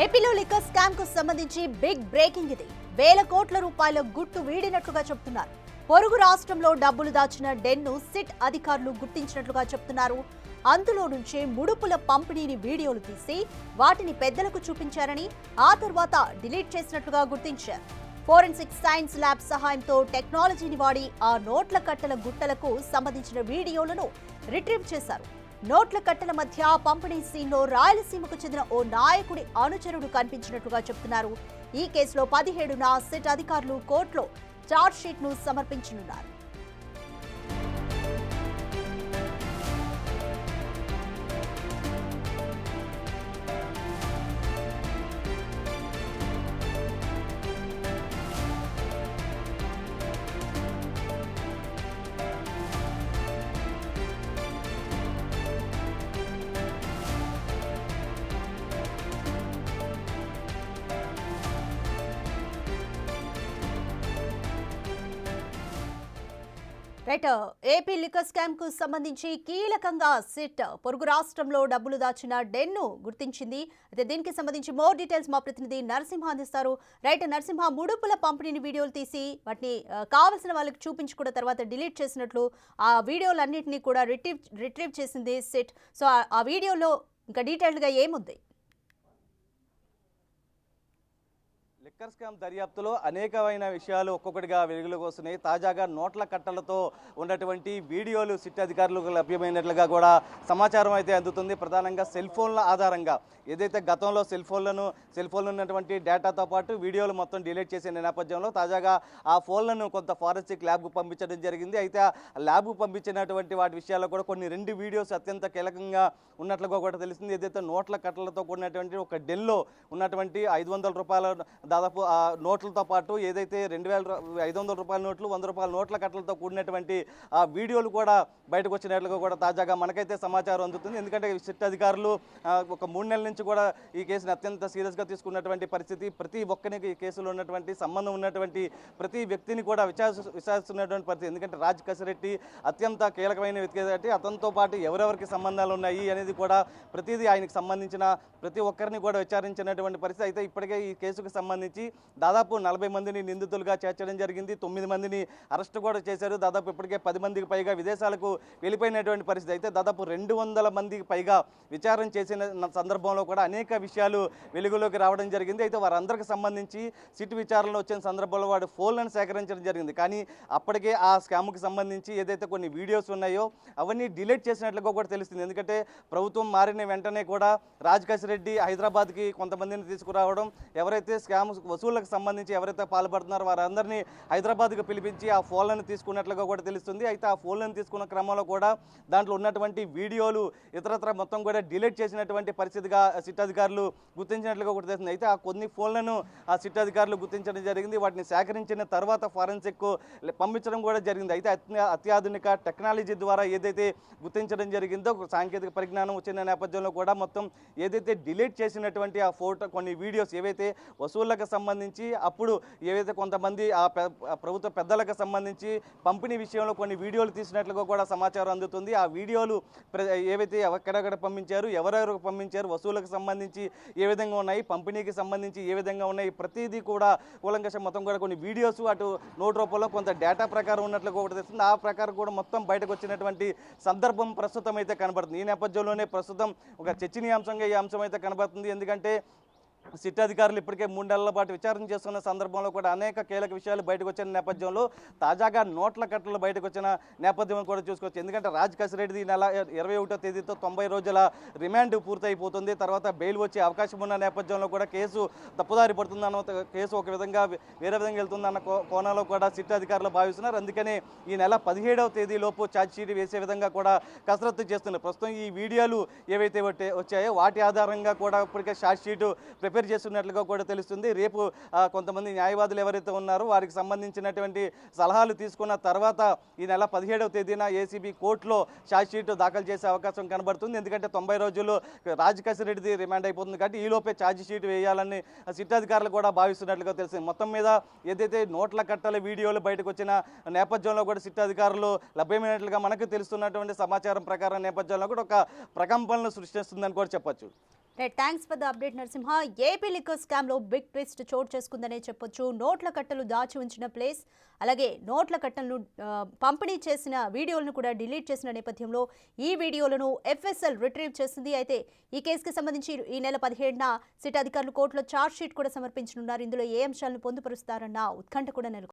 ఏపీలో liquor scam కు సంబంధించి బిగ్ బ్రేకింగ్ ఇది. వేల కోట్ల రూపాయల గుట్టు వీడినట్లుగా చెప్తున్నారు. పొరుగు రాష్ట్రంలో డబ్బులు దాచిన డెన్ను సిట్ అధికారులు గుర్తించినట్లుగా చెప్తున్నారు. అందులో నుంచే ముడుపుల పంపిణీని వీడియోలు తీసి వాటిని పెద్దలకు చూపించారని, ఆ తర్వాత డిలీట్ చేసినట్లుగా గుర్తించారు. ఫోరెన్సిక్ సైన్స్ ల్యాబ్ సహాయంతో టెక్నాలజీని వాడి ఆ నోట్ల కట్టల గుట్టలకు సంబంధించిన వీడియోలను రిట్రీవ్ చేశారు. నోట్ల కట్టల మధ్య పంపిణీ సీన్లో రాయలసీమకు చెందిన ఓ నాయకుడి అనుచరుడు కనిపించినట్లుగా చెప్తున్నారు. ఈ కేసులో 17న సిట్ అధికారులు కోర్టులో ఛార్జ్ షీట్ ను సమర్పించనున్నారు. రైట్, ఏపీ లిక్కర్ స్కామ్ కు సంబంధించి కీలకంగా సిట్ పొరుగు రాష్ట్రంలో డబ్బులు దాచిన డెన్ను గుర్తించింది. అయితే దీనికి సంబంధించి మోర్ డీటెయిల్స్ మా ప్రతినిధి నరసింహ అందిస్తారు. రైట్ నరసింహ, ముడుపుల పంపిణీని వీడియోలు తీసి వాటిని కావలసిన వాళ్ళకి చూపించుకున్న తర్వాత డిలీట్ చేసినట్లు ఆ వీడియోలన్నింటినీ కూడా రిట్రీవ్ చేసింది సిట్. సో ఆ వీడియోలో ఇంకా డీటెయిల్డ్గా ఏముంది? లిక్కర్ స్కామ్ దర్యాప్తులో అనేకమైన విషయాలు ఒక్కొక్కటిగా వెలుగులోకి వస్తున్నాయి. తాజాగా నోట్ల కట్టలతో ఉన్నటువంటి వీడియోలు సిట్ అధికారులకు లభ్యమైనట్లుగా కూడా సమాచారం అయితే అందుతుంది. ప్రధానంగా సెల్ ఫోన్ల ఆధారంగా ఏదైతే గతంలో సెల్ ఫోన్లో ఉన్నటువంటి డేటాతో పాటు వీడియోలు మొత్తం డిలీట్ చేసిన నేపథ్యంలో తాజాగా ఆ ఫోన్లను కొంత ఫారెన్సిక్ ల్యాబ్కు పంపించడం జరిగింది. అయితే ఆ ల్యాబ్కు పంపించినటువంటి వాటి విషయాల్లో కూడా కొన్ని 2 వీడియోస్ అత్యంత కీలకంగా ఉన్నట్లుగా కూడా తెలుస్తుంది. ఏదైతే నోట్ల కట్టలతో కూడినటువంటి ఒక డెన్లో ఉన్నటువంటి 500 రూపాయల దాదాపు ఆ నోట్లతో పాటు ఏదైతే 2500 రూపాయల నోట్లు, 100 రూపాయల నోట్ల కట్టలతో కూడినటువంటి ఆ వీడియోలు కూడా బయటకు వచ్చినట్లుగా కూడా తాజాగా మనకైతే సమాచారం అందుతుంది. ఎందుకంటే సిట్ అధికారులు ఒక 3 నెలల నుంచి కూడా ఈ కేసును అత్యంత సీరియస్గా తీసుకున్నటువంటి పరిస్థితి. ప్రతి ఒక్కరికి ఈ కేసులో ఉన్నటువంటి సంబంధం ఉన్నటువంటి ప్రతి వ్యక్తిని కూడా విచారిస్తున్నటువంటి పరిస్థితి. ఎందుకంటే రాజ్ కసిరెడ్డి అత్యంత కీలకమైన వ్యక్తి కాబట్టి అతనితో పాటు ఎవరెవరికి సంబంధాలు ఉన్నాయి అనేది కూడా ప్రతిదీ ఆయనకు సంబంధించిన ప్రతి ఒక్కరిని కూడా విచారించినటువంటి పరిస్థితి. అయితే ఇప్పటికే ఈ కేసుకు సంబంధించి దాదాపు 40 మందిని నిందితులుగా చేర్చడం జరిగింది. 9 మందిని అరెస్ట్ కూడా చేశారు. దాదాపు ఇప్పటికే 10 మందికి పైగా విదేశాలకు వెళ్ళిపోయినటువంటి పరిస్థితి. అయితే దాదాపు 200 మందికి పైగా విచారణ చేసిన సందర్భంలో కూడా అనేక విషయాలు వెలుగులోకి రావడం జరిగింది. అయితే వారందరికి సంబంధించి సిట్ విచారణలో వచ్చిన సందర్భంలో వాడు ఫోన్లను సేకరించడం జరిగింది. కానీ అప్పటికే ఆ స్కామ్కి సంబంధించి ఏదైతే కొన్ని వీడియోస్ ఉన్నాయో అవన్నీ డిలీట్ చేసినట్లుగా కూడా తెలుస్తుంది. ఎందుకంటే ప్రభుత్వం మారిన వెంటనే కూడా రాజ్ కసిరెడ్డి హైదరాబాద్కి కొంతమందిని తీసుకురావడం, ఎవరైతే స్కామ్ వసూళ్లకు సంబంధించి ఎవరైతే పాల్పడుతున్నారో వారందరినీ హైదరాబాద్కు పిలిపించి ఆ ఫోన్లను తీసుకున్నట్లుగా కూడా తెలుస్తుంది. అయితే ఆ ఫోన్లను తీసుకున్న క్రమంలో కూడా దాంట్లో ఉన్నటువంటి వీడియోలు ఇతరత్ర మొత్తం కూడా డిలీట్ చేసినటువంటి పరిస్థితిగా సిట్ అధికారులు గుర్తించినట్లుగా కూడా తెలుస్తుంది. అయితే ఆ కొన్ని ఫోన్లను ఆ సిట్ అధికారులు గుర్తించడం జరిగింది. వాటిని సేకరించిన తర్వాత ఫారెన్సిక్ పంపించడం కూడా జరిగింది. అయితే అత్యాధునిక టెక్నాలజీ ద్వారా ఏదైతే గుర్తించడం జరిగిందో సాంకేతిక పరిజ్ఞానం వచ్చిన నేపథ్యంలో కూడా మొత్తం ఏదైతే డిలీట్ చేసినటువంటి ఆ ఫోటో కొన్ని వీడియోస్ ఏవైతే వసూళ్లకు సంబంధించి అప్పుడు ఏవైతే కొంతమంది ఆ ప్రభుత్వ పెద్దలకు సంబంధించి పంపిణీ విషయంలో కొన్ని వీడియోలు తీసినట్లుగా కూడా సమాచారం అందుతుంది. ఆ వీడియోలు ఏవైతే ఎక్కడెక్కడ పంపించారు, ఎవరెవరికి పంపించారు, వసూళ్లకు సంబంధించి ఏ విధంగా ఉన్నాయి, పంపిణీకి సంబంధించి ఏ విధంగా ఉన్నాయి, ప్రతిదీ కూడా కూలంకషం మొత్తం కూడా కొన్ని వీడియోస్ అటు నోట్ రూపంలో కొంత డేటా ప్రకారం ఉన్నట్లుగా కూడా తెలుస్తుంది. ఆ ప్రకారం కూడా మొత్తం బయటకు వచ్చినటువంటి సందర్భం ప్రస్తుతం అయితే కనబడుతుంది. ఈ నేపథ్యంలోనే ప్రస్తుతం ఒక చర్చనీయాంశంగా ఈ అంశం అయితే కనబడుతుంది. ఎందుకంటే సిట్ అధికారులు ఇప్పటికే 3 నెలల పాటు విచారణ చేస్తున్న సందర్భంలో కూడా అనేక కీలక విషయాలు బయటకు వచ్చిన నేపథ్యంలో తాజాగా నోట్ల కట్టలు బయటకు వచ్చిన నేపథ్యం కూడా చూసుకోవచ్చు. ఎందుకంటే రాజ్ కసిరెడ్డి నెల 21వ తేదీతో 90 రోజుల రిమాండ్ పూర్తయిపోతుంది. తర్వాత బెయిల్ వచ్చే అవకాశం ఉన్న నేపథ్యంలో కూడా కేసు తప్పుదారి పడుతుందన్న కేసు ఒక విధంగా వేరే విధంగా వెళ్తుందన్న కోణంలో కూడా సిట్ అధికారులు భావిస్తున్నారు. అందుకనే ఈ నెల 17వ తేదీలోపు ఛార్జ్ షీట్ వేసే విధంగా కూడా కసరత్తు చేస్తున్నారు. ప్రస్తుతం ఈ వీడియోలు ఏవైతే వచ్చాయో వాటి ఆధారంగా కూడా ఇప్పటికే ఛార్జ్ షీట్ ప్రిపేర్ చేస్తున్నట్లుగా కూడా తెలుస్తుంది. రేపు కొంతమంది న్యాయవాదులు ఎవరైతే ఉన్నారో వారికి సంబంధించినటువంటి సలహాలు తీసుకున్న తర్వాత ఈ నెల 17వ తేదీన ఏసీబీ కోర్టులో ఛార్జ్ షీట్ దాఖలు చేసే అవకాశం కనబడుతుంది. ఎందుకంటే 90 రోజులు రాజ్ కసిరెడ్డిది రిమాండ్ అయిపోతుంది కాబట్టి ఈలోపే ఛార్జ్ షీట్ వేయాలని సిట్ అధికారులు కూడా భావిస్తున్నట్లుగా తెలిసింది. మొత్తం మీద ఏదైతే నోట్ల కట్టల వీడియోలు బయటకు వచ్చిన నేపథ్యంలో కూడా సిట్ అధికారులు లభ్యమైనట్లుగా మనకు తెలుస్తున్నటువంటి సమాచారం ప్రకారం నేపథ్యంలో కూడా ఒక ప్రకంపనలు సృష్టిస్తుందని కూడా చెప్పొచ్చు. Thanks for the update Narasimha. AP liquor scam లో బిగ్ ట్విస్ట్ చోటు చేసుకుందనే చెప్పొచ్చు. నోట్ల కట్టలు దాచి ఉంచిన ప్లేస్, అలాగే నోట్ల కట్టలను పంపిణీ చేసిన వీడియోలను కూడా డిలీట్ చేసిన నేపథ్యంలో ఈ వీడియోలను ఎఫ్ఎస్ఎల్ రిట్రీవ్ చేసింది. అయితే ఈ కేసుకి సంబంధించి ఈ నెల 17న సిట్ అధికారులు కోర్టులో ఛార్జ్ షీట్ కూడా సమర్పించనున్నారు. ఇందులో ఏ అంశాలను పొందుపరుస్తారన్న ఉత్కంఠ కూడా నెలకొంది.